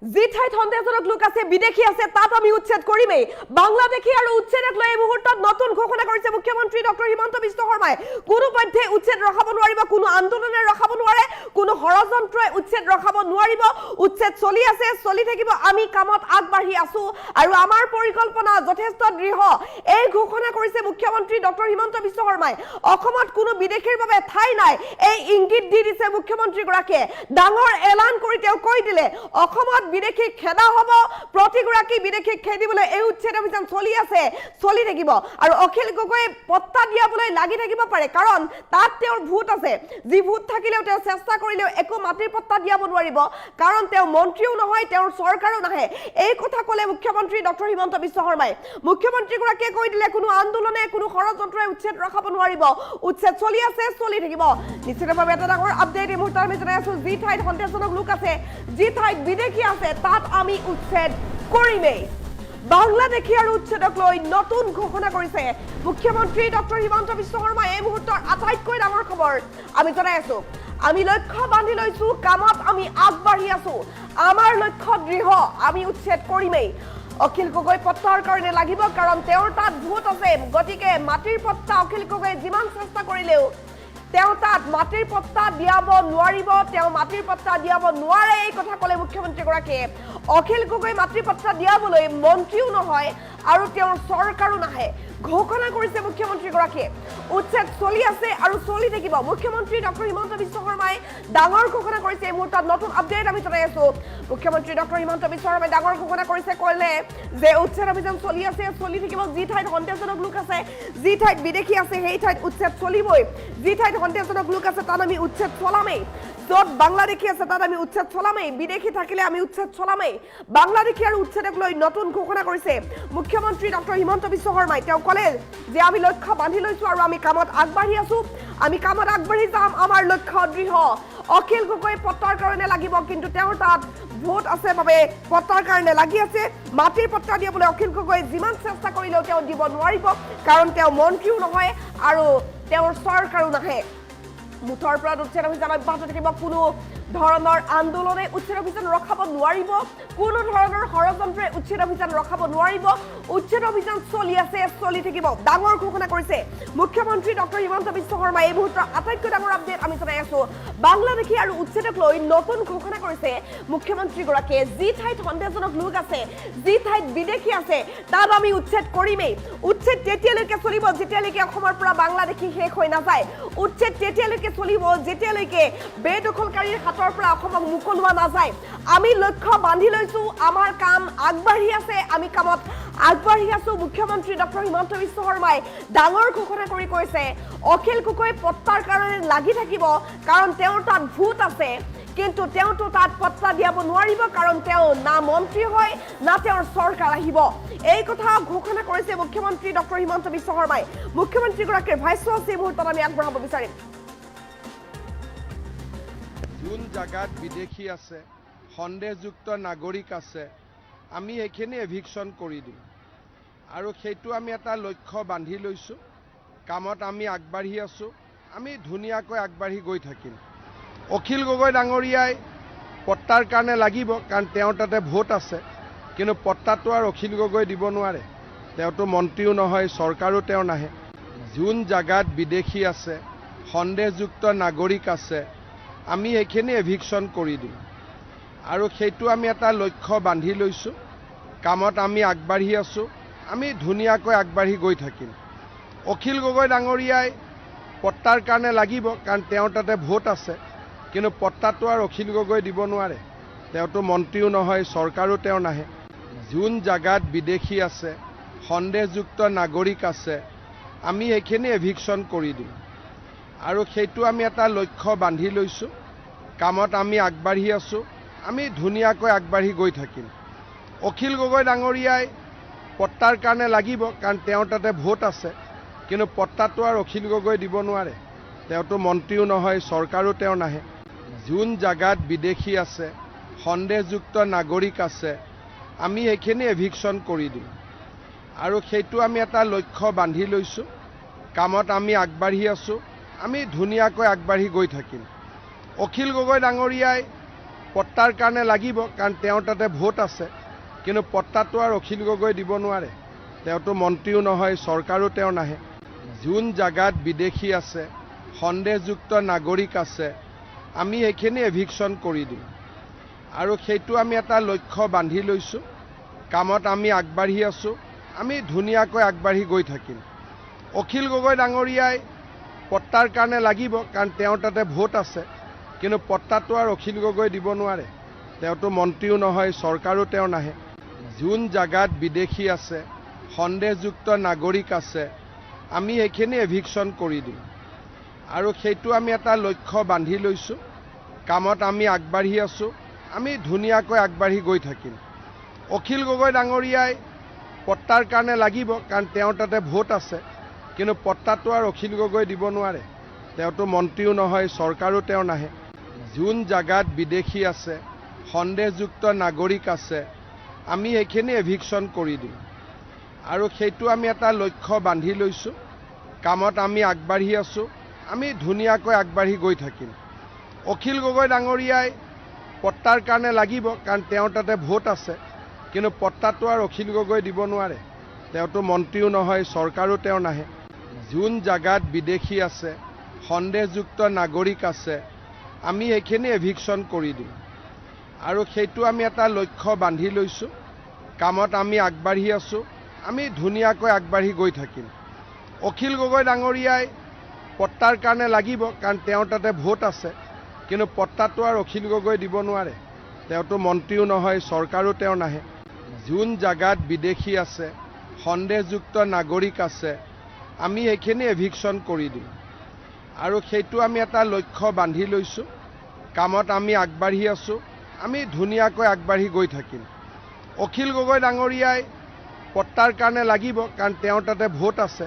যি ঠাইত সন্দেহজনক লোক আছে বিদেশী আছে তাত আমি উচ্ছেদ কৰিমেই বাংলাদেশী আৰু উচ্ছেদক লৈ এই মুহূৰ্তত নতুন ঘোষণা কৰিছে মুখ্যমন্ত্ৰী ডক্টৰ হিমন্ত বিশ্ব শৰ্মাই কোনো পধ্যে উচ্ছেদ ৰখাব নোৱাৰিব কোনো আন্দোলনে ৰখাব নোৱাৰে কোনো ষড়যন্ত্ৰই উচ্ছেদ ৰখাব নোৱাৰিব উচ্ছেদ চলি আছে চলি থাকিব আমি কামত আগবাঢ়ি আছো আৰু আমাৰ পৰিকল্পনা যথেষ্ট দৃঢ় এই ঘোষণা কৰিছে মুখ্যমন্ত্ৰী ডক্টৰ হিমন্ত বিশ্ব শৰ্মাই অসমত কোনো বিদেশীৰ বাবে ঠাই নাই এই ইংগিত দি দিছে মুখ্যমন্ত্ৰী গৰাকীয়ে ডাঙৰ এলান কৰি তেওঁ কৈ দিলে অসমত বিদেশী খেদা হ'ব প্ৰতিগৰাকী বিদেশী খেদিবলৈ এই উচ্ছেদ অভিযান চলি আছে চলি থাকিব আৰু অখিল গগৈ পত্তা দিয়াবলৈ লাগি থাকিব পাৰে কাৰণ তাত তেওঁৰ ভূত আছে যি ভূত থাকিলেও তেওঁ চেষ্টা কৰিলেও একো মাটিৰ পত্তা দিয়াব নোৱাৰিব কাৰণ তেওঁ মন্ত্ৰীও নহয় তেওঁৰ চৰকাৰো নাহে এই কথা ক'লে মুখ্যমন্ত্ৰী ডক্টৰ হিমন্ত বিশ্ব শৰ্মাই মুখ্যমন্ত্ৰী গৰাকীয়ে কৈ দিলে কোনো আন্দোলনে কোনো ষড়যন্ত্ৰই উচ্ছেদ ৰখাব নোৱাৰিব উচ্ছেদ চলি আছে চলি থাকিব নিশ্চিতভাৱে এটা ডাঙৰ আপডেট এই মুহূৰ্তত আমি জনাই আছো যি ঠাইত সন্দেহজনক লোক আছে যি ঠাইত বিদেশী আছে তাত আমি উচ্ছেদ কৰিমেই বাংলাদেশী আৰু উচ্ছেদক লৈ নতুন ঘোষণা কৰিছে মুখ্যমন্ত্ৰী ডক্টৰ হিমন্ত বিশ্ব শৰ্মাই এই মুহূৰ্তৰ আটাইতকৈ ডাঙৰ খবৰ আমি জনাই আছো আমি লক্ষ্য বান্ধি লৈছো কামত আমি আগবাঢ়ি আছো আমাৰ লক্ষ্য দৃঢ় আমি উচ্ছেদ কৰিমেই অখিল গগৈ পত্তাৰ কাৰণে লাগিব কাৰণ তেওঁৰ তাত ভূত আছে গতিকে মাটিৰ পত্তা অখিল গগৈ যিমান চেষ্টা কৰিলেও তেওঁ তাত মাটিৰ পত্তা দিয়াব নোৱাৰিব তেওঁ মাটিৰ পত্তা দিয়াব নোৱাৰে এই কথা ক'লে মুখ্যমন্ত্ৰী গৰাকীয়ে অখিল গগৈ মাটিৰ পত্তা দিয়াবলৈ মন্ত্ৰীও নহয় আৰু তেওঁৰ চৰকাৰো নাহে ঘোষণা কৰিছে মুখ্যমন্ত্ৰী গৰাকীয়ে উচ্ছেদ চলি আছে আৰু চলি থাকিব মুখ্যমন্ত্ৰী ডক্টৰ হিমন্ত বিশ্ব শৰ্মাই ডাঙৰ ঘোষণা কৰিছে এই মুহূৰ্তত নতুন আপডেট আমি জনাই আছো মুখ্যমন্ত্ৰী ডক্টৰ হিমন্ত বিশ্ব শৰ্মাই ডাঙৰ ঘোষণা কৰিছে ক'লে যে উচ্ছেদ অভিযান চলি আছে চলি থাকিব যি ঠাইত সন্দেহজনক লোক আছে যি ঠাইত বিদেশী আছে সেই ঠাইত উচ্ছেদ চলিবই যি ঠাইত সন্দেহজনক লোক আছে তাত আমি উচ্ছেদ চলামেই য'ত বাংলাদেশী আছে তাত আমি উচ্ছেদ চলামেই বিদেশী থাকিলে আমি উচ্ছেদ চলামেই বাংলাদেশী আৰু উচ্ছেদক লৈ নতুন ঘোষণা কৰিছে মুখ্যমন্ত্ৰী ডক্টৰ হিমন্ত বিশ্ব শৰ্মাই তেওঁ ক'লে যে আমি লক্ষ্য বান্ধি লৈছো আৰু আমি কামত আগবাঢ়ি আছো আমি কামত আগবাঢ়ি যাম আমাৰ লক্ষ্য দৃঢ় অখিল গগৈ পত্তাৰ কাৰণে লাগিব কিন্তু তেওঁৰ তাত ভোট আছে বাবে পত্তাৰ কাৰণে লাগি আছে মাটিৰ পত্তা দিয়াবলৈ অখিল গগৈ যিমান চেষ্টা কৰিলেও তেওঁ দিব নোৱাৰিব কাৰণ তেওঁ মন্ত্ৰীও নহয় আৰু তেওঁৰ চৰকাৰো নাহে মুঠৰ পৰা উচ্ছেদ অভিযান অব্যাহত থাকিব কোনো ধৰণৰ আন্দোলনে উচ্ছেদ অভিযান ৰখাব নোৱাৰিব কোনো ধৰণৰ ষড়যন্ত্ৰে উচ্ছেদ অভিযান ৰখাব নোৱাৰিব উচ্ছেদ অভিযান চলি আছে চলি থাকিব ডাঙৰ ঘোষণা কৰিছে মুখ্যমন্ত্ৰী ডক্টৰ হিমন্ত বিশ্ব শৰ্মাই এই মুহূৰ্তৰ আটাইতকৈ ডাঙৰ আপডেট আমি জনাই আছো বাংলাদেশী আৰু উচ্ছেদক লৈ নতুন ঘোষণা কৰিছে মুখ্যমন্ত্ৰী গৰাকীয়ে যি ঠাইত সন্দেহজনক লোক আছে যি ঠাইত বিদেশী আছে তাত আমি উচ্ছেদ কৰিমেই উচ্ছেদ তেতিয়ালৈকে চলিব যেতিয়ালৈকে অসমৰ পৰা বাংলাদেশী শেষ হৈ নাযায় উচ্ছেদ তেতিয়ালৈকে চলিব যেতিয়ালৈকে বেদখলকাৰীৰ হাতৰ পৰা অসমক মুকলোৱা নাযায় আমি লক্ষ্য বান্ধি লৈছো আমাৰ কাম আগবাঢ়ি আছে আমি কামত আগবাঢ়ি আছো মুখ্যমন্ত্ৰী ডক্টৰ হিমন্ত বিশ্ব শৰ্মাই ডাঙৰ ঘোষণা কৰি কৈছে অখিল গগৈ পত্তাৰ কাৰণে লাগি থাকিব কাৰণ তেওঁৰ তাত ভূত আছে কিন্তু তেওঁতো তাত পত্তা দিয়াব নোৱাৰিব কাৰণ তেওঁ না মন্ত্ৰী হয় না তেওঁৰ চৰকাৰ আহিব এই কথা ঘোষণা কৰিছে মুখ্যমন্ত্ৰী ডক্টৰ হিমন্ত বিশ্ব শৰ্মাই মুখ্যমন্ত্ৰীগৰাকীৰ ভাষ্য এই মুহূৰ্তত আমি আগবঢ়াব বিচাৰিম যোন জায়গাত বিদেশী আছে সন্দেহযুক্ত নাগৰিক আছে আমি এইখিনি এভিকশন কৰি দিম আৰু সেইটো আমি এটা লক্ষ্য বান্ধি লৈছো কামত আমি আগবাঢ়ি আছো আমি ধুনীয়াকৈ আগবাঢ়ি গৈ থাকিম অখিল গগৈ ডাঙৰীয়াই পত্তাৰ কাৰণে লাগিব কাৰণ তেওঁৰ তাতে ভোট আছে কিন্তু পত্তাটো আৰু অখিল গগৈ দিব নোৱাৰে তেওঁতো মন্ত্ৰীও নহয় চৰকাৰো তেওঁ নাহে যোন জায়গাত বিদেশী আছে সন্দেহযুক্ত নাগৰিক আছে আমি এইখিনি এভিকশন কৰি দিম আৰু সেইটো আমি এটা লক্ষ্য বান্ধি লৈছো কামত আমি আগবাঢ়ি আছো আমি ধুনীয়াকৈ আগবাঢ়ি গৈ থাকিম অখিল গগৈ ডাঙৰীয়াই পত্তাৰ কাৰণে লাগিব কাৰণ তেওঁৰ তাতে ভোট আছে কিন্তু পত্তাটো আৰু অখিল গগৈ দিব নোৱাৰে তেওঁতো মন্ত্ৰীও নহয় চৰকাৰো তেওঁ নাহে যোন জায়গাত বিদেশী আছে সন্দেহযুক্ত নাগৰিক আছে আমি এইখিনি এভিকশন কৰি দিম আৰু সেইটো আমি এটা লক্ষ্য বান্ধি লৈছো কামত আমি আগবাঢ়ি আছো আমি ধুনীয়াকৈ আগবাঢ়ি গৈ থাকিম অখিল গগৈ ডাঙৰীয়াই পত্তাৰ কাৰণে লাগিব কাৰণ তেওঁৰ তাতে ভোট আছে কিন্তু পত্তাটো আৰু অখিল গগৈ দিব নোৱাৰে তেওঁতো মন্ত্ৰীও নহয় চৰকাৰো তেওঁ নাহে যোন জায়গাত বিদেশী আছে সন্দেহযুক্ত নাগৰিক আছে আমি এইখিনি এভিকশন কৰি দিম আৰু সেইটো আমি এটা লক্ষ্য বান্ধি লৈছো কামত আমি আগবাঢ়ি আছো আমি ধুনীয়াকৈ আগবাঢ়ি গৈ থাকিম অখিল গগৈ ডাঙৰীয়াই পট্টাৰ কাৰণে লাগিব, কাৰণ তেওঁৰ তাতে ভোট আছে। কিন্তু পট্টাটো আৰু অখিল গগৈ দিব নোৱাৰে। তেওঁতো মন্ত্ৰীও নহয়, চৰকাৰো তেওঁ নাহে। যোন জাগাত বিদেশী আছে, সন্দেহযুক্ত নাগৰিক আছে, আমি সেইখিনি এভিকশ্যন কৰি দিওঁ। আৰু সেইটো আমি এটা লক্ষ্য বান্ধি লৈছোঁ। কামত আমি আগবাঢ়ি আছোঁ। আমি ধুনীয়াকৈ আগবাঢ়ি গৈ থাকিম। অখিল গগৈ ডাঙৰীয়াই পট্টাৰ কাৰণে লাগিব, কাৰণ তেওঁৰ তাতে ভোট আছে। কিন্তু পট্টাটো আৰু অখিল গগৈ দিব নোৱাৰে। তেওঁতো মন্ত্ৰীও নহয়, চৰকাৰো তেওঁ নাহে। যোন জাগাত বিদেশী আছে, সন্দেহযুক্ত নাগৰিক আছে, আমি সেইখিনি এভিকশ্যন কৰি দিওঁ। আৰু সেইটো আমি এটা লক্ষ্য বান্ধি লৈছোঁ। কামত আমি আগবাঢ়ি আছোঁ। আমি ধুনীয়াকৈ আগবাঢ়ি গৈ থাকিম। অখিল গগৈ ডাঙৰীয়াই পট্টাৰ কাৰণে লাগিব, কাৰণ তেওঁৰ তাতে ভোট আছে। কিন্তু পট্টাটো আৰু অখিল গগৈ দিব নোৱাৰে। তেওঁতো মন্ত্ৰীও নহয়, চৰকাৰো তেওঁ নাহে। যোন জাগাত বিদেশী আছে, সন্দেহযুক্ত নাগৰিক আছে, আমি সেইখিনি এভিকশ্যন কৰি দিওঁ। আৰু সেইটো আমি এটা লক্ষ্য বান্ধি লৈছোঁ। কামত আমি আগবাঢ়ি আছোঁ। আমি ধুনীয়াকৈ আগবাঢ়ি গৈ থাকিম। অখিল গগৈ ডাঙৰীয়াই পট্টাৰ কাৰণে লাগিব, কাৰণ তেওঁৰ তাতে ভোট আছে। কিন্তু পট্টাটো আৰু অখিল গগৈ দিব নোৱাৰে। তেওঁতো মন্ত্ৰীও নহয়, চৰকাৰো তেওঁ নাহে। যোন জাগাত বিদেশী আছে, সন্দেহযুক্ত নাগৰিক আছে, আমি সেইখিনি এভিকশ্যন কৰি দিওঁ। আৰু সেইটো আমি এটা লক্ষ্য বান্ধি লৈছোঁ। কামত আমি আগবাঢ়ি আছোঁ। আমি ধুনীয়াকৈ আগবাঢ়ি গৈ থাকিম। অখিল গগৈ ডাঙৰীয়াই পট্টাৰ কাৰণে লাগিব, কাৰণ তেওঁৰ তাতে ভোট আছে। কিন্তু পট্টাটো আৰু অখিল গগৈ দিব নোৱাৰে। তেওঁতো মন্ত্ৰীও নহয়, চৰকাৰো তেওঁ নাহে। যোন জাগাত বিদেশী আছে, সন্দেহযুক্ত নাগৰিক আছে, আমি সেইখিনি এভিকশ্যন কৰি দিওঁ। আৰু সেইটো আমি এটা লক্ষ্য বান্ধি লৈছোঁ। কামত আমি আগবাঢ়ি আছোঁ। আমি ধুনীয়াকৈ আগবাঢ়ি গৈ থাকিম। অখিল গগৈ ডাঙৰীয়াই পট্টাৰ কাৰণে লাগিব, কাৰণ তেওঁৰ তাতে ভোট আছে।